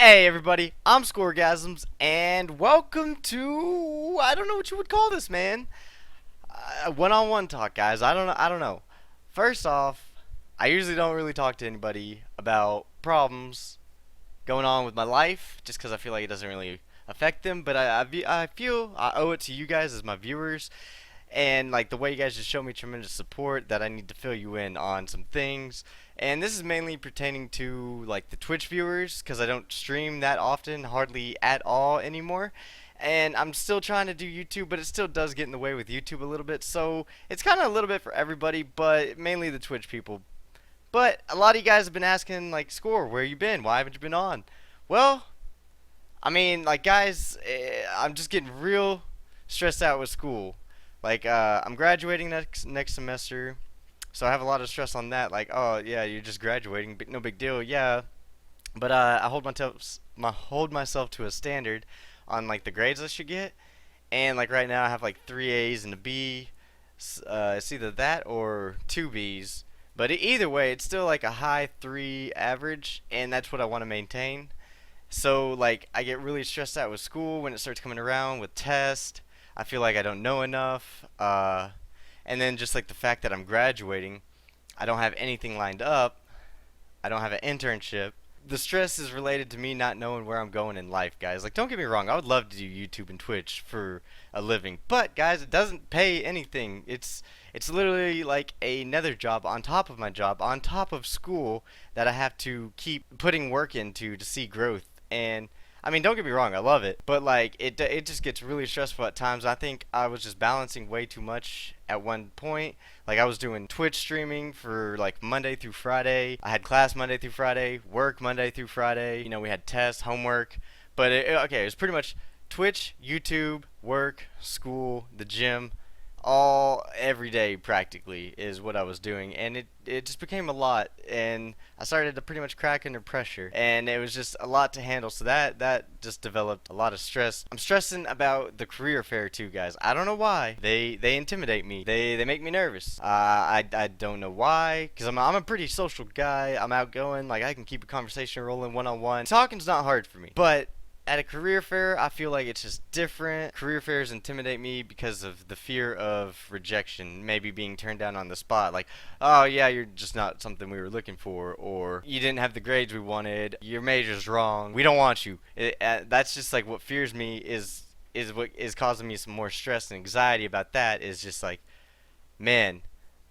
Hey everybody, I'm Scoregasms, and welcome to I don't know what you would call this, man. One-on-one talk, guys. I don't know. First off, I usually don't really talk to anybody about problems going on with my life, just because I feel like it doesn't really affect them. But I feel I owe it to you guys as my viewers, and like the way you guys just show me tremendous support that I need to fill you in on some things. And this is mainly pertaining to like the Twitch viewers because I don't stream that often, hardly at all anymore. And I'm still trying to do YouTube, but it still does get in the way with YouTube a little bit. So it's kind of a little bit for everybody, but mainly the Twitch people. But a lot of you guys have been asking, like, Score, where you been? Why haven't you been on? Well, I mean, like, guys, I'm just getting real stressed out with school. Like, I'm graduating next semester, so I have a lot of stress on that. Like, oh yeah, you're just graduating, but no big deal. Yeah, but I hold myself to a standard on like the grades I should get, and like right now I have like three A's and a B. It's either that or two B's. But either way, it's still like a high three average, and that's what I want to maintain. So like I get really stressed out with school when it starts coming around with tests. I feel like I don't know enough. And then just like the fact that I'm graduating, I don't have anything lined up. I don't have an internship. The stress is related to me not knowing where I'm going in life, guys. Like, don't get me wrong, I would love to do YouTube and Twitch for a living, but guys, it doesn't pay anything. It's literally like another job on top of my job, on top of school that I have to keep putting work into to see growth. And I mean, don't get me wrong, I love it, but like it just gets really stressful at times. I think I was just balancing way too much at one point. Like I was doing Twitch streaming for like Monday through Friday. I had class Monday through Friday, work Monday through Friday. You know, we had tests, homework, but okay, it was pretty much Twitch, YouTube, work, school, the gym, all every day practically is what I was doing, and it just became a lot, and I started to pretty much crack under pressure, and it was just a lot to handle. So that just developed a lot of stress. I'm stressing about the career fair too, guys. I don't know why. They intimidate me. They make me nervous. I don't know why, because I'm a pretty social guy. I'm outgoing. Like I can keep a conversation rolling one on one. Talking's not hard for me, but at a career fair, I feel like it's just different. Career fairs intimidate me because of the fear of rejection, maybe being turned down on the spot. Like, oh yeah, you're just not something we were looking for, or you didn't have the grades we wanted, your major's wrong, we don't want you. That's just like what fears me is what is causing me some more stress and anxiety about that. Is just like, man,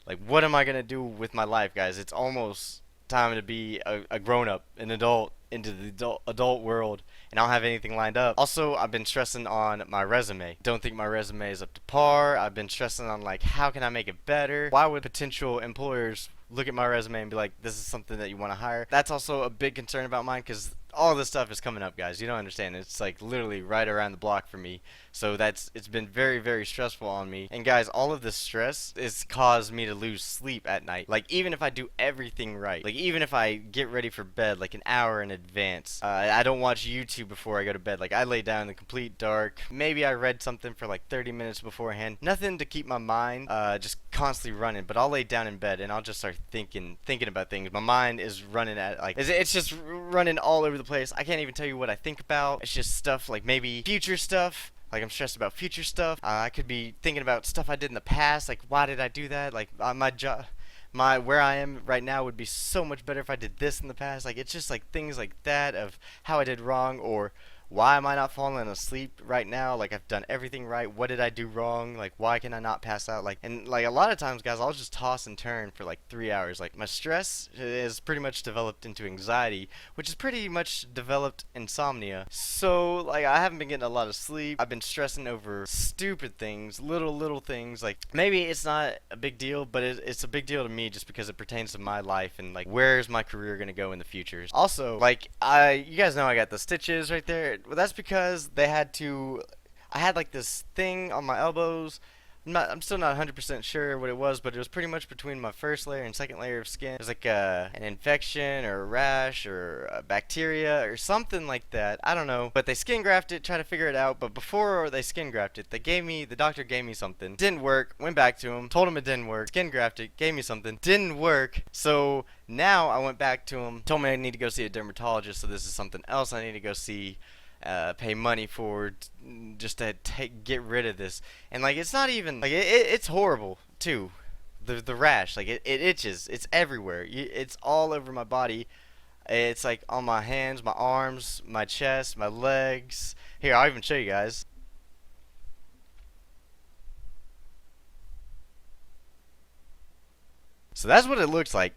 like what am I gonna do with my life, guys? It's almost time to be a grown up, an adult, into the adult world, and I don't have anything lined up. Also, I've been stressing on my resume. Don't think my resume is up to par. I've been stressing on like how can I make it better? Why would potential employers look at my resume and be like, this is something that you want to hire? That's also a big concern about mine because all this stuff is coming up, guys. You don't understand. It's like literally right around the block for me. So it's been very, very stressful on me. And guys, all of this stress has caused me to lose sleep at night. Like even if I do everything right, like even if I get ready for bed like an hour in advance, I don't watch YouTube before I go to bed. Like I lay down in the complete dark. Maybe I read something for like 30 minutes beforehand. Nothing to keep my mind just constantly running. But I'll lay down in bed and I'll just start thinking about things. My mind is running at like it's just running all over the place. I can't even tell you what I think about. It's just stuff like maybe future stuff. Like I'm stressed about future stuff. I could be thinking about stuff I did in the past. Like why did I do that? Like my job, my where I am right now would be so much better if I did this in the past. Like it's just like things like that of how I did wrong, or why am I not falling asleep right now? Like I've done everything right. What did I do wrong? Like why can I not pass out? Like and like a lot of times, guys, I'll just toss and turn for like 3 hours. Like my stress is pretty much developed into anxiety, which is pretty much developed insomnia. So like I haven't been getting a lot of sleep. I've been stressing over stupid things, little things. Like maybe it's not a big deal, but it's a big deal to me just because it pertains to my life and like where's my career gonna go in the future. Also, like you guys know I got the stitches right there. Well, that's because they had to. I had like this thing on my elbows I'm still not 100% sure what it was, but it was pretty much between my first layer and second layer of skin. It was like an infection or a rash or a bacteria or something like that. I don't know. But they skin grafted it, tried to figure it out. But before they skin grafted it, the doctor gave me something. Didn't work. Went back to him, told him it didn't work. Skin grafted, gave me something. Didn't work. So now I went back to him, told me I need to go see a dermatologist. So this is something else I need to go see. Pay money for just to get rid of this, and like it's not even like it's horrible too. The rash, like it itches. It's everywhere. It's all over my body. It's like on my hands, my arms, my chest, my legs. Here, I'll even show you guys. So that's what it looks like.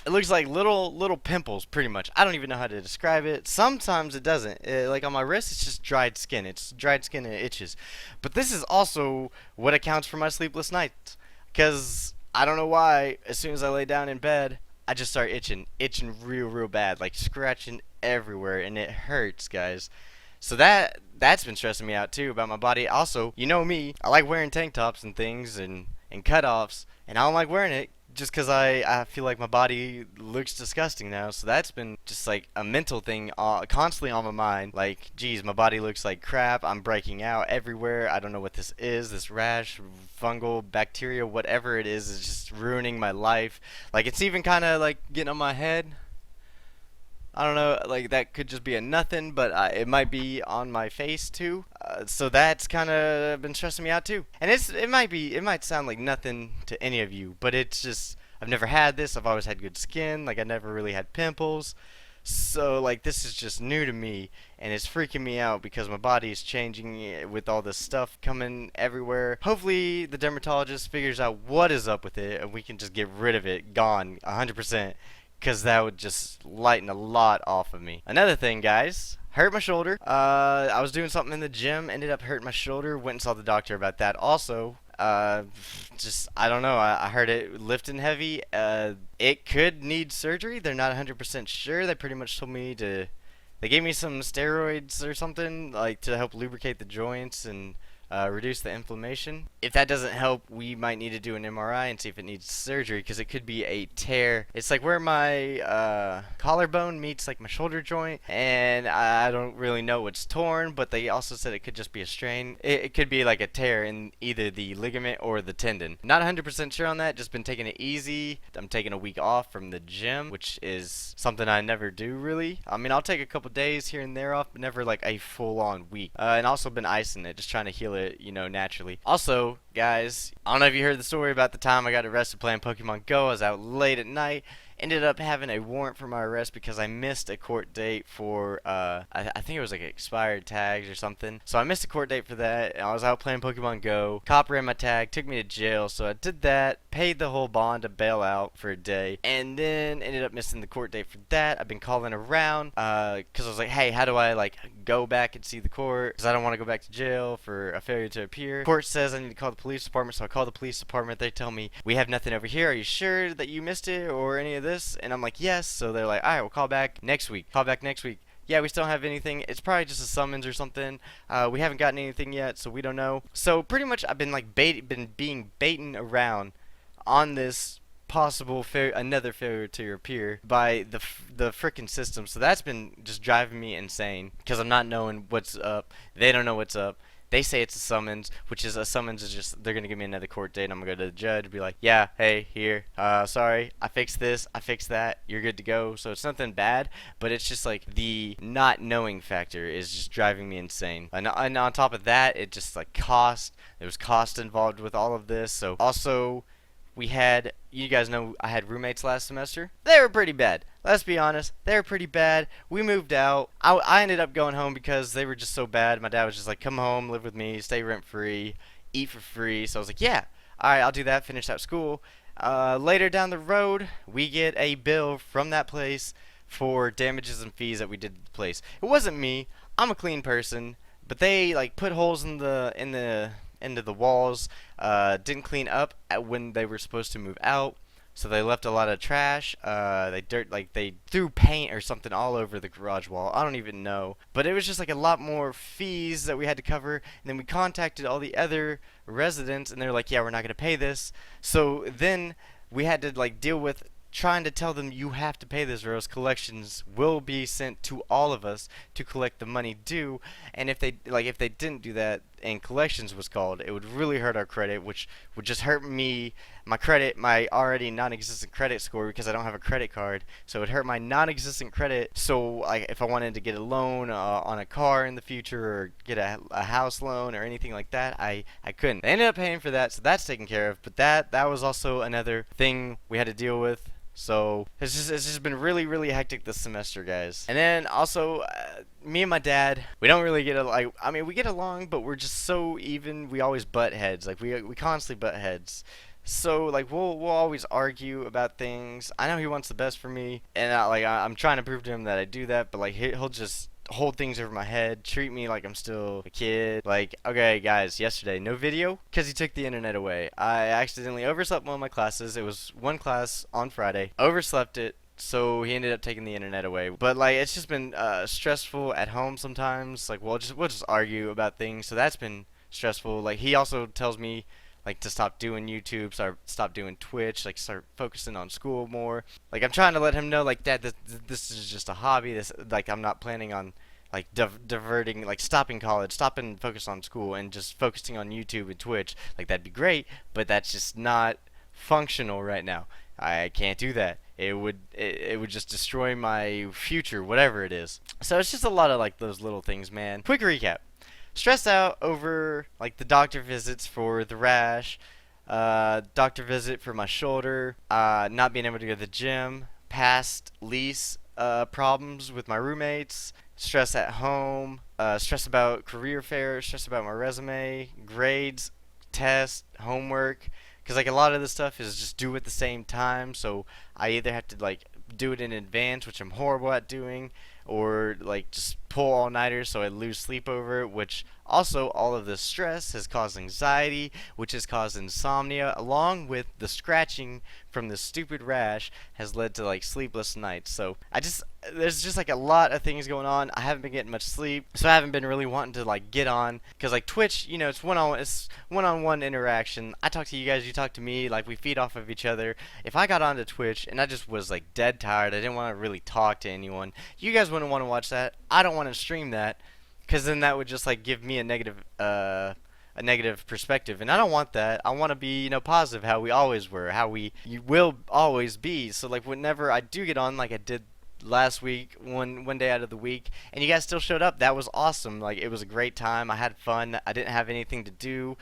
It looks like little pimples, pretty much. I don't even know how to describe it. Sometimes it doesn't. Like on my wrist, it's just dried skin. It's dried skin and it itches. But this is also what accounts for my sleepless nights. Because I don't know why, as soon as I lay down in bed, I just start itching real bad, like scratching everywhere, and it hurts, guys. So that's been stressing me out too about my body. Also, you know me, I like wearing tank tops and things and cutoffs, and I don't like wearing it just because I feel like my body looks disgusting now. So that's been just like a mental thing constantly on my mind. Like, geez, my body looks like crap. I'm breaking out everywhere. I don't know what this is. This rash, fungal, bacteria, whatever it is just ruining my life. Like, it's even kind of like getting on my head. I don't know, like that could just be a nothing, but it might be on my face too. So that's kind of been stressing me out too. And it might sound like nothing to any of you, but it's just I've never had this. I've always had good skin. Like I never really had pimples. So like this is just new to me, and it's freaking me out because my body is changing with all this stuff coming everywhere. Hopefully the dermatologist figures out what is up with it and we can just get rid of it, gone 100%. Because that would just lighten a lot off of me. Another thing, guys, hurt my shoulder. I was doing something in the gym, ended up hurting my shoulder. Went and saw the doctor about that. Also, just I don't know. I heard it lifting heavy. It could need surgery. They're not 100% sure. They pretty much told me to. They gave me some steroids or something like to help lubricate the joints and reduce the inflammation. If that doesn't help, we might need to do an MRI and see if it needs surgery because it could be a tear. It's like where my collarbone meets like my shoulder joint, and I don't really know what's torn, but they also said it could just be a strain. It could be like a tear in either the ligament or the tendon. Not 100% sure on that, just been taking it easy. I'm taking a week off from the gym, which is something I never do really. I mean, I'll take a couple days here and there off, but never like a full-on week. And also been icing it, just trying to heal it, you know, naturally. Also, guys, I don't know if you heard the story about the time I got arrested playing Pokemon Go. I was out late at night. Ended up having a warrant for my arrest because I missed a court date for, I think it was like expired tags or something. So I missed a court date for that. I was out playing Pokemon Go. Cop ran my tag, took me to jail. So I did that, paid the whole bond to bail out for a day, and then ended up missing the court date for that. I've been calling around, because I was like, hey, how do I, like, go back and see the court? Because I don't want to go back to jail for a failure to appear. Court says I need to call the police department, so I call the police department. They tell me, we have nothing over here. Are you sure that you missed it or any of this? And I'm like, yes. So they're like, alright, we'll call back next week. Call back next week. Yeah, we still don't have anything. It's probably just a summons or something. We haven't gotten anything yet, so we don't know. So pretty much I've been like being baited around on this possible another failure to appear by the frickin' system. So that's been just driving me insane because I'm not knowing what's up. They don't know what's up. They say it's a summons, which is a summons is just they're gonna give me another court date. And I'm gonna go to the judge and be like, yeah, hey, here, sorry, I fixed this, I fixed that, you're good to go. So it's nothing bad, but it's just like the not knowing factor is just driving me insane. And on top of that, it just like cost. There was cost involved with all of this. So also, we had, you guys know I had roommates last semester. They were pretty bad. Let's be honest, they were pretty bad. We moved out. I ended up going home because they were just so bad. My dad was just like, come home, live with me, stay rent free, eat for free. So I was like, yeah, alright, I'll do that, finish out school. Later down the road, we get a bill from that place for damages and fees that we did to the place. It wasn't me. I'm a clean person, but they like put holes into the walls, didn't clean up when they were supposed to move out. So they left a lot of trash. They threw paint or something all over the garage wall. I don't even know. But it was just like a lot more fees that we had to cover. And then we contacted all the other residents, and they're like, "Yeah, we're not gonna pay this." So then we had to like deal with trying to tell them you have to pay this or else collections will be sent to all of us to collect the money due. And if they didn't do that and collections was called, it would really hurt our credit, which would just hurt me, my credit, my already non-existent credit score, because I don't have a credit card. So it would hurt my non-existent credit. So like if I wanted to get a loan on a car in the future or get a house loan or anything like that, I couldn't. They ended up paying for that, so that's taken care of. But that was also another thing we had to deal with. So it's just been really hectic this semester, guys. And then also me and my dad, we don't really get like, I mean, we get along, but we're just so even. We always butt heads. Like we constantly butt heads. So like we'll always argue about things. I know he wants the best for me, and I'm trying to prove to him that I do that. But like he'll just hold things over my head, treat me like I'm still a kid. Like, okay, guys, yesterday, no video because he took the internet away. I accidentally overslept one of my classes. It was one class on Friday. Overslept it. So he ended up taking the internet away. But like it's just been stressful at home sometimes. Like we'll just argue about things. So that's been stressful. Like he also tells me like to stop doing YouTube, stop doing Twitch, like start focusing on school more. Like I'm trying to let him know, like, Dad, this is just a hobby. This, like, I'm not planning on like diverting, like stopping college, stopping focus on school, and just focusing on YouTube and Twitch. Like that'd be great, but that's just not functional right now. I can't do that. It would just destroy my future, whatever it is. So it's just a lot of like those little things, man. Quick recap. Stressed out over like the doctor visits for the rash, doctor visit for my shoulder, not being able to go to the gym, past lease problems with my roommates, stress at home, stress about career fair, stress about my resume, grades, tests, homework. Because like a lot of this stuff is just due at the same time, so I either have to like do it in advance, which I'm horrible at doing, or like just pull all-nighters so I lose sleep over it, which also all of this stress has caused anxiety, which has caused insomnia, along with the scratching from the stupid rash has led to like sleepless nights. So there's just like a lot of things going on. I haven't been getting much sleep, so I haven't been really wanting to like get on, because like Twitch, you know, it's one-on-one interaction. I talk to you guys, you talk to me, like we feed off of each other. If I got onto Twitch and I just was like dead tired, I didn't want to really talk to anyone, you guys wouldn't want to watch that. I don't want to stream that, because then that would just like give me a negative perspective, and I don't want that. I want to be, you know, positive, how we always were, how you will always be. So like whenever I do get on, like I did last week, one day out of the week, and you guys still showed up, that was awesome. Like it was a great time. I had fun. I didn't have anything to do.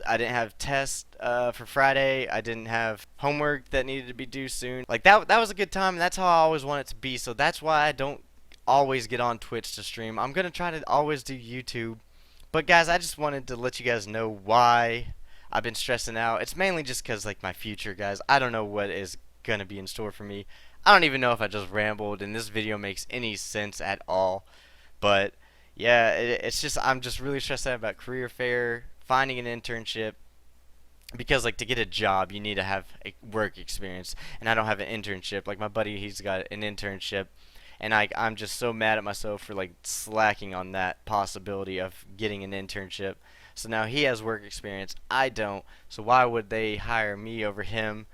I didn't have tests for Friday. I didn't have homework that needed to be due soon. Like that was a good time, and that's how I always want it to be. So that's why I don't always get on Twitch to stream. I'm gonna try to always do YouTube. But guys, I just wanted to let you guys know why I've been stressing out. It's mainly just because like my future, guys. I don't know what is gonna be in store for me. I don't even know if I just rambled and this video makes any sense at all. But yeah, it's just I'm just really stressed out about career fair, finding an internship, because like to get a job you need to have a work experience, and I don't have an internship. Like my buddy, he's got an internship, and I'm just so mad at myself for like slacking on that possibility of getting an internship. So now he has work experience, I don't, so why would they hire me over him?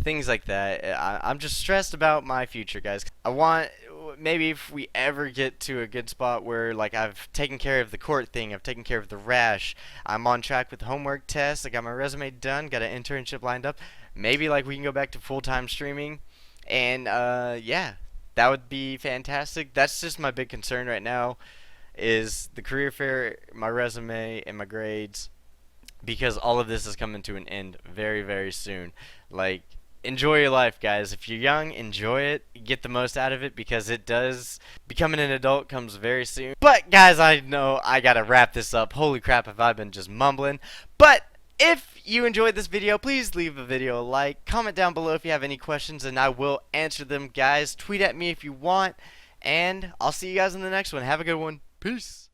Things like that. I'm just stressed about my future, guys. I want, maybe if we ever get to a good spot where like I've taken care of the court thing, I've taken care of the rash, I'm on track with homework tests, I got my resume done, got an internship lined up, maybe like we can go back to full-time streaming, and yeah, that would be fantastic. That's just my big concern right now, is the career fair, my resume, and my grades, because all of this is coming to an end very soon. Like, enjoy your life, guys. If you're young, enjoy it, get the most out of it, because it does, becoming an adult comes very soon. But guys, I know I gotta wrap this up. Holy crap, have I been just mumbling. But if you enjoyed this video, please leave the video a like, comment down below if you have any questions, and I will answer them, guys. Tweet at me if you want, and I'll see you guys in the next one. Have a good one. Peace.